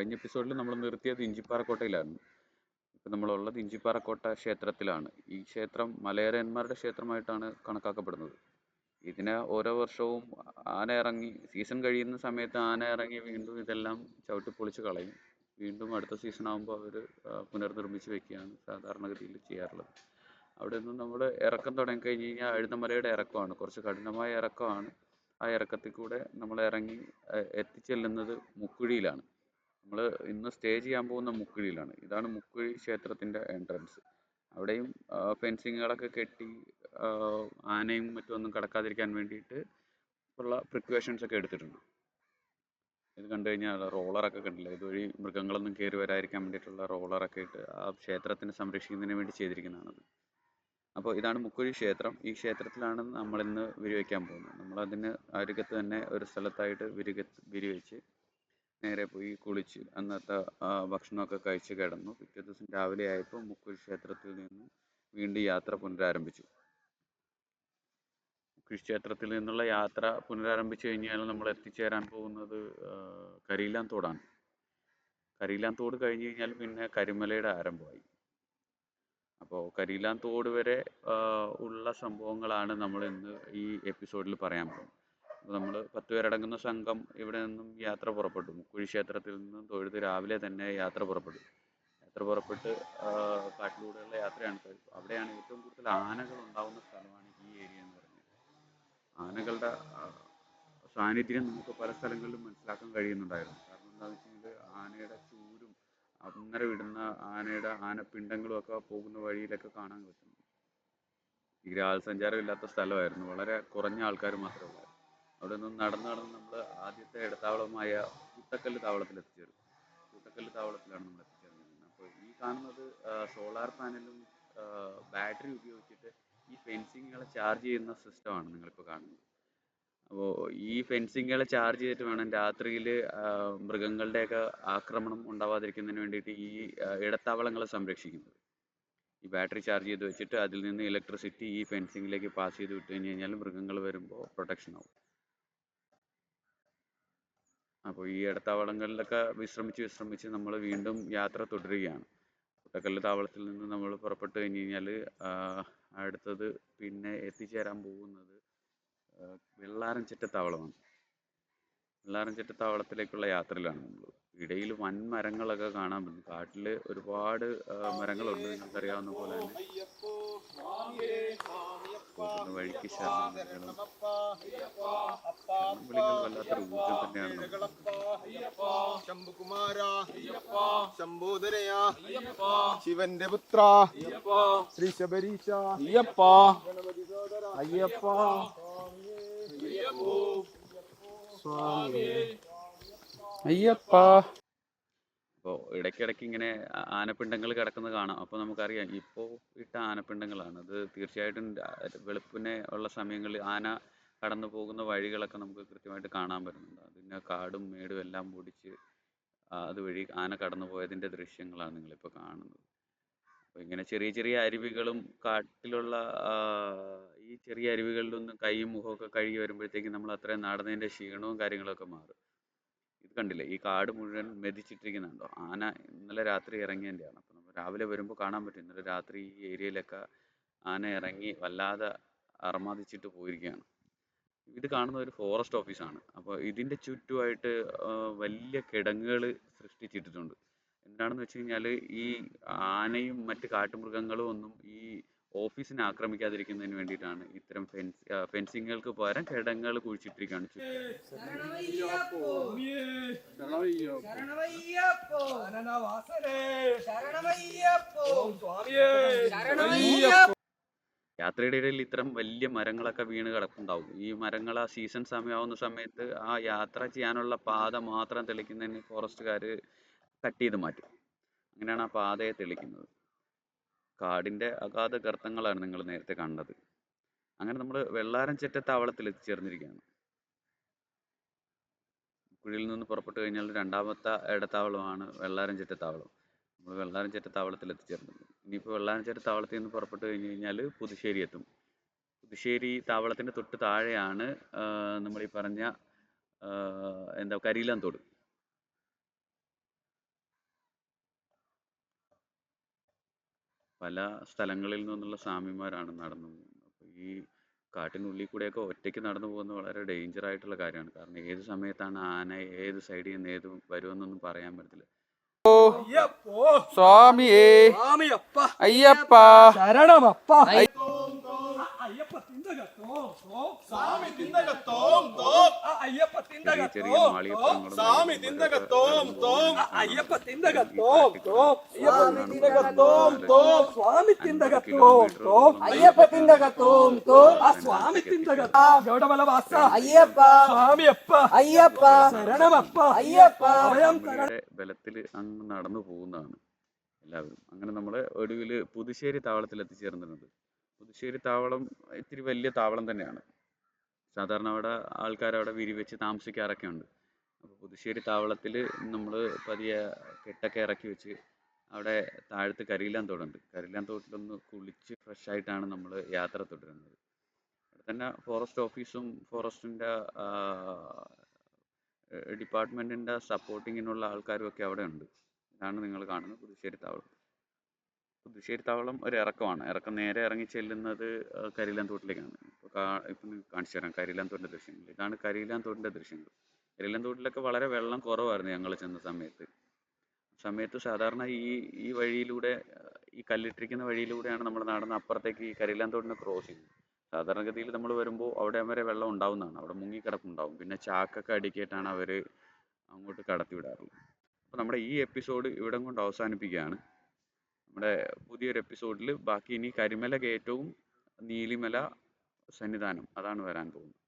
കഴിഞ്ഞ എപ്പിസോഡിൽ നമ്മൾ നിർത്തിയത് ഇഞ്ചിപ്പാറക്കോട്ടയിലായിരുന്നു. ഇപ്പം നമ്മളുള്ളത് ഇഞ്ചിപ്പാറക്കോട്ട ക്ഷേത്രത്തിലാണ്. ഈ ക്ഷേത്രം മലയരയന്മാരുടെ ക്ഷേത്രമായിട്ടാണ് കണക്കാക്കപ്പെടുന്നത്. ഇതിന് ഓരോ വർഷവും ആന ഇറങ്ങി സീസൺ കഴിയുന്ന സമയത്ത് ആന ഇറങ്ങി വീണ്ടും ഇതെല്ലാം ചവിട്ടി പൊളിച്ച് കളയും. വീണ്ടും അടുത്ത സീസൺ ആകുമ്പോൾ അവർ പുനർനിർമ്മിച്ച് വെക്കുകയാണ് സാധാരണഗതിയിൽ ചെയ്യാറുള്ളത്. അവിടെ നിന്ന് നമ്മൾ ഇറക്കം തുടങ്ങി കഴിഞ്ഞ് കഴിഞ്ഞാൽ അഴുതമലയുടെ ഇറക്കമാണ്, കുറച്ച് കഠിനമായ ഇറക്കമാണ്. ആ ഇറക്കത്തിൽ കൂടെ നമ്മൾ ഇറങ്ങി എത്തിച്ചെല്ലുന്നത് മുക്കുഴിയിലാണ്. നമ്മൾ ഇന്ന് സ്റ്റേ ചെയ്യാൻ പോകുന്ന മുക്കുഴിയിലാണ്. ഇതാണ് മുക്കുഴി ക്ഷേത്രത്തിൻ്റെ എൻട്രൻസ്. അവിടെയും ഫെൻസിങ്ങുകളൊക്കെ കെട്ടി ആനയും മറ്റൊന്നും കടക്കാതിരിക്കാൻ വേണ്ടിയിട്ട് ഉള്ള പ്രിക്കോഷൻസ് ഒക്കെ എടുത്തിട്ടുണ്ട്. ഇത് കണ്ടു കഴിഞ്ഞാൽ റോളറൊക്കെ കണ്ടില്ല, ഇതുവഴി മൃഗങ്ങളൊന്നും കയറി വരാതിരിക്കാൻ വേണ്ടിയിട്ടുള്ള റോളറൊക്കെ ഇട്ട് ആ ക്ഷേത്രത്തിനെ സംരക്ഷിക്കുന്നതിന് വേണ്ടി ചെയ്തിരിക്കുന്നതാണത്. അപ്പോൾ ഇതാണ് മുക്കുഴി ക്ഷേത്രം. ഈ ക്ഷേത്രത്തിലാണ് നമ്മളിന്ന് വിരിവയ്ക്കാൻ പോകുന്നത്. നമ്മളതിന് അരികത്ത് തന്നെ ഒരു സ്ഥലത്തായിട്ട് വിരിവെച്ച് നേരെ പോയി കുളിച്ച് അന്നത്തെ ഭക്ഷണമൊക്കെ കഴിച്ച് കിടന്നു. പിറ്റേ ദിവസം രാവിലെ ആയപ്പോൾ മുക്കുഴി ക്ഷേത്രത്തിൽ നിന്നും വീണ്ടും യാത്ര പുനരാരംഭിച്ചു. മുക്കുഴി ക്ഷേത്രത്തിൽ നിന്നുള്ള യാത്ര പുനരാരംഭിച്ചു കഴിഞ്ഞാൽ നമ്മൾ എത്തിച്ചേരാൻ പോകുന്നത് കരിയിലാന്തോടാണ്. കരിയിലാന്തോട് കഴിഞ്ഞ് കഴിഞ്ഞാൽ പിന്നെ കരിമലയുടെ ആരംഭമായി. അപ്പോൾ കരിയിലാന്തോട് വരെ ഉള്ള സംഭവങ്ങളാണ് നമ്മൾ ഇന്ന് ഈ എപ്പിസോഡിൽ പറയാൻ പോകുന്നത്. അപ്പോൾ നമ്മൾ 10 പേരടങ്ങുന്ന സംഘം ഇവിടെ നിന്നും യാത്ര പുറപ്പെട്ടു. മുക്കുഴി ക്ഷേത്രത്തിൽ നിന്നും തൊഴുത് രാവിലെ തന്നെ യാത്ര പുറപ്പെട്ടു. യാത്ര പുറപ്പെട്ട് കാട്ടിലൂടെയുള്ള യാത്രയാണ്. അവിടെയാണ് ഏറ്റവും കൂടുതൽ ആനകൾ ഉണ്ടാകുന്ന സ്ഥലമാണ് ഈ ഏരിയ എന്ന് പറയുന്നത്. ആനകളുടെ സാന്നിധ്യം നമുക്ക് പല സ്ഥലങ്ങളിലും മനസ്സിലാക്കാൻ കഴിയുന്നുണ്ടായിരുന്നു. കാരണം എന്താണെന്ന് വെച്ച് കഴിഞ്ഞാൽ ആനയുടെ ചൂരും അന്നേരം ഇടുന്ന ആനപ്പിണ്ടങ്ങളും ഒക്കെ പോകുന്ന വഴിയിലൊക്കെ കാണാൻ പറ്റുന്നു. തീരെ ആൾസഞ്ചാരം ഇല്ലാത്ത സ്ഥലമായിരുന്നു. വളരെ കുറഞ്ഞ ആൾക്കാർ മാത്രമേ ഉള്ളായിരുന്നു. അവിടെ നിന്ന് നടന്ന് നമ്മൾ ആദ്യത്തെ ഇടത്താവളമായ കൂട്ടക്കല്ല് താവളത്തിൽ എത്തിച്ചേർന്നു. കൂട്ടക്കല്ല് താവളത്തിലാണ് നമ്മൾ എത്തിച്ചേർന്നിരുന്നത്. അപ്പോൾ ഈ കാണുന്നത് സോളാർ പാനലും ബാറ്ററി ഉപയോഗിച്ചിട്ട് ഈ ഫെൻസിങ്ങുകളെ ചാർജ് ചെയ്യുന്ന സിസ്റ്റമാണ് നിങ്ങളിപ്പോൾ കാണുന്നത്. അപ്പോൾ ഈ ഫെൻസിങ്ങുകളെ ചാർജ് ചെയ്തിട്ട് വേണം രാത്രിയിൽ മൃഗങ്ങളുടെയൊക്കെ ആക്രമണം ഉണ്ടാവാതിരിക്കുന്നതിന് വേണ്ടിയിട്ട് ഈ ഇടത്താവളങ്ങളെ സംരക്ഷിക്കുന്നത്. ഈ ബാറ്ററി ചാർജ് ചെയ്ത് വെച്ചിട്ട് അതിൽ നിന്ന് ഇലക്ട്രിസിറ്റി ഈ ഫെൻസിങ്ങിലേക്ക് പാസ് ചെയ്ത് വിട്ട് കഴിഞ്ഞ് കഴിഞ്ഞാൽ മൃഗങ്ങൾ വരുമ്പോൾ പ്രൊട്ടക്ഷൻ ആവും. അപ്പോൾ ഈ ഇടത്താവളങ്ങളിലൊക്കെ വിശ്രമിച്ച് നമ്മൾ വീണ്ടും യാത്ര തുടരുകയാണ്. കൂട്ടക്കല്ല് താവളത്തിൽ നിന്ന് നമ്മൾ പുറപ്പെട്ട് കഴിഞ്ഞ് കഴിഞ്ഞാൽ അടുത്തത് പിന്നെ എത്തിച്ചേരാൻ പോകുന്നത് വെള്ളാരംചെറ്റ താവളമാണ്. വെള്ളാരംചെറ്റ താവളത്തിലേക്കുള്ള യാത്രയിലാണ് നമ്മൾ. ഇടയിൽ വൻ മരങ്ങളൊക്കെ കാണാൻ പറ്റും. കാട്ടിൽ ഒരുപാട് മരങ്ങളുണ്ട്. നിങ്ങൾക്കറിയാവുന്ന പോലെ തന്നെ പോകുന്ന വഴിക്ക് ശരണവിളികൾ വല്ലാത്തൊരു ഊർജം തന്നെയാണ്. ശിവന്റെ പുത്ര ശ്രീ ശബരീശ അയ്യപ്പ അയ്യപ്പ അയ്യപ്പ. അപ്പോൾ ഇടയ്ക്കിടയ്ക്ക് ഇങ്ങനെ ആനപ്പിണ്ടങ്ങൾ കിടക്കുന്നത് കാണാം. അപ്പോൾ നമുക്കറിയാം ഇപ്പോൾ ഇട്ട ആനപ്പിണ്ടങ്ങളാണ്. അത് തീർച്ചയായിട്ടും വെളുപ്പിനെ ഉള്ള സമയങ്ങളിൽ ആന കടന്നു പോകുന്ന വഴികളൊക്കെ നമുക്ക് കൃത്യമായിട്ട് കാണാൻ പറ്റുന്നുണ്ട്. അതിന് കാടും മേടും എല്ലാം പൊടിച്ച് അതുവഴി ആന കടന്നു പോയതിൻ്റെ ദൃശ്യങ്ങളാണ് നിങ്ങളിപ്പോൾ കാണുന്നത്. അപ്പോൾ ഇങ്ങനെ ചെറിയ ചെറിയ അരുവികളും കാട്ടിലുള്ള ഈ ചെറിയ അരുവികളിലൊന്നും കൈയും മുഖമൊക്കെ കഴുകി വരുമ്പോഴത്തേക്കും നമ്മൾ അത്രയും നടന്നതിൻ്റെ ക്ഷീണവും കാര്യങ്ങളൊക്കെ മാറും. ഇത് കണ്ടില്ലേ, ഈ കാട് മുഴുവൻ മെതിച്ചിട്ടിരിക്കുന്നുണ്ടോ? ആന ഇന്നലെ രാത്രി ഇറങ്ങിയതിൻ്റെയാണ്. അപ്പോൾ നമ്മൾ രാവിലെ വരുമ്പോൾ കാണാൻ പറ്റും ഇന്നലെ രാത്രി ഈ ഏരിയയിലൊക്കെ ആന ഇറങ്ങി വല്ലാതെ അർമാദിച്ചിട്ട് പോയിരിക്കുകയാണ്. ഇത് കാണുന്ന ഒരു ഫോറസ്റ്റ് ഓഫീസാണ്. അപ്പോൾ ഇതിൻ്റെ ചുറ്റുമായിട്ട് വലിയ കിടങ്ങുകൾ സൃഷ്ടിച്ചിട്ടിട്ടുണ്ട്. എന്താണെന്ന് വെച്ച് കഴിഞ്ഞാൽ ഈ ആനയും മറ്റ് കാട്ടുമൃഗങ്ങളും ഒന്നും ഈ ഓഫീസിനെ ആക്രമിക്കാതിരിക്കുന്നതിന് വേണ്ടിയിട്ടാണ് ഇത്തരം ഫെൻസിങ്ങുകൾക്ക് പകരം കിടങ്ങുകൾ കുഴിച്ചിട്ടിരിക്കുകയാണ്. യാത്രയുടെ ഇടയിൽ ഇത്തരം വലിയ മരങ്ങളൊക്കെ വീണ് കിടക്കുന്നുണ്ടാവും. ഈ മരങ്ങൾ ആ സീസൺ സമയമാവുന്ന സമയത്ത് ആ യാത്ര ചെയ്യാനുള്ള പാത മാത്രം തെളിക്കുന്നതിന് ഫോറസ്റ്റുകാർ കട്ട് ചെയ്ത് മാറ്റും. അങ്ങനെയാണ് ആ പാതയെ തെളിക്കുന്നത്. കാടിൻ്റെ അഗാധ ഗർത്തങ്ങളാണ് നിങ്ങൾ നേരത്തെ കണ്ടത്. അങ്ങനെ നമ്മൾ വെള്ളാരംചെറ്റ താവളത്തിൽ എത്തിച്ചേർന്നിരിക്കുകയാണ്. കുഴിയിൽ നിന്ന് പുറപ്പെട്ട് കഴിഞ്ഞാൽ രണ്ടാമത്തെ ഇടത്താവളമാണ് വെള്ളാരംചെറ്റ താവളം. നമ്മൾ വെള്ളാരംചെറ്റ താവളത്തിൽ എത്തിച്ചേർന്നത്. ഇനിയിപ്പോൾ വെള്ളാരംചെറ്റ താവളത്തിൽ നിന്ന് പുറപ്പെട്ട് കഴിഞ്ഞ് കഴിഞ്ഞാൽ പുതുശ്ശേരി എത്തും. പുതുശ്ശേരി താവളത്തിൻ്റെ തൊട്ട് താഴെയാണ് നമ്മൾ ഈ പറഞ്ഞ കരിയിലാന്തോട്. പല സ്ഥലങ്ങളിൽ നിന്നുള്ള സ്വാമിമാരാണ് നടന്നു പോകുന്നത്. അപ്പോൾ ഈ കാട്ടിനുള്ളിൽ കൂടെയൊക്കെ ഒറ്റയ്ക്ക് നടന്നു പോകുന്നത് വളരെ ഡേഞ്ചർ ആയിട്ടുള്ള കാര്യമാണ്. കാരണം ഏത് സമയത്താണ് ആന ഏത് സൈഡിൽ നിന്ന് ഏത് വരുമെന്നൊന്നും പറയാൻ പറ്റത്തില്ല. സ്വാമിയേ അയ്യപ്പ ശരണമപ്പ ചെറിയ ചെറിയ മാളികപ്പുറങ്ങളും ബലത്തിൽ അങ്ങ് നടന്നു പോകുന്നതാണ് എല്ലാവരും. അങ്ങനെ നമ്മൾ ഒടുവിൽ പുതുശ്ശേരി താവളത്തിൽ എത്തിച്ചേർന്നിട്ടുണ്ട്. പുതുശ്ശേരി താവളം ഇത്തിരി വലിയ താവളം തന്നെയാണ്. സാധാരണ അവിടെ ആൾക്കാർ അവിടെ വിരിവെച്ച് താമസിക്കാറൊക്കെ ഉണ്ട്. അപ്പോൾ പുതുശ്ശേരി താവളത്തിൽ നമ്മൾ പതിയെ കെട്ടൊക്കെ ഇറക്കി വെച്ച് അവിടെ താഴത്ത് കരിയിലാൻ തോടുണ്ട്. കരിയിലാൻ തോട്ടിലൊന്ന് കുളിച്ച് ഫ്രഷ് ആയിട്ടാണ് നമ്മൾ യാത്ര തുടരുന്നത്. അവിടെ തന്നെ ഫോറസ്റ്റ് ഓഫീസും ഫോറസ്റ്റിൻ്റെ ഡിപ്പാർട്ട്മെൻറ്റിൻ്റെ സപ്പോർട്ടിങ്ങിനുള്ള ആൾക്കാരും ഒക്കെ അവിടെ ഉണ്ട്. ഇതാണ് നിങ്ങൾ കാണുന്നത് പുതുശ്ശേരി താവളം. പുതുശ്ശേരി താവളം ഒരു ഇറക്കമാണ്. ഇറക്കം നേരെ ഇറങ്ങി ചെല്ലുന്നത് കരിയിലാൻ തോട്ടിലേക്കാണ്. ഇപ്പം കാണിച്ചു തരാം കരിയിലാൻ തോട്ടിൻ്റെ ദൃശ്യങ്ങൾ. ഇതാണ് കരിയിലാൻ തോട്ടിൻ്റെ ദൃശ്യങ്ങൾ. കരിയിലാൻ തോട്ടിലൊക്കെ വളരെ വെള്ളം കുറവായിരുന്നു ഞങ്ങൾ ചെന്ന സമയത്ത്. സാധാരണ ഈ വഴിയിലൂടെ, ഈ കല്ലിട്ടിരിക്കുന്ന വഴിയിലൂടെയാണ് നമ്മൾ നടന്ന് അപ്പുറത്തേക്ക് ഈ കരിയിലാൻ തോട്ടിനെ ക്രോസ് ചെയ്യുന്നത്. സാധാരണഗതിയിൽ നമ്മൾ വരുമ്പോൾ അവിടെ വരെ വെള്ളം ഉണ്ടാവുന്നതാണ്. അവിടെ മുങ്ങിക്കിടപ്പുണ്ടാവും. പിന്നെ ചാക്കൊക്കെ അടുക്കിയിട്ടാണ് അവർ അങ്ങോട്ട് കടത്തി വിടാറുള്ളത്. അപ്പോൾ നമ്മുടെ ഈ എപ്പിസോഡ് ഇവിടം കൊണ്ട് അവസാനിപ്പിക്കുകയാണ്. നമ്മുടെ പുതിയൊരു എപ്പിസോഡിൽ ബാക്കി ഇനി കരിമല കയറ്റവും നീലിമല സന്നിധാനം അതാണ് വരാൻ പോകുന്നത്.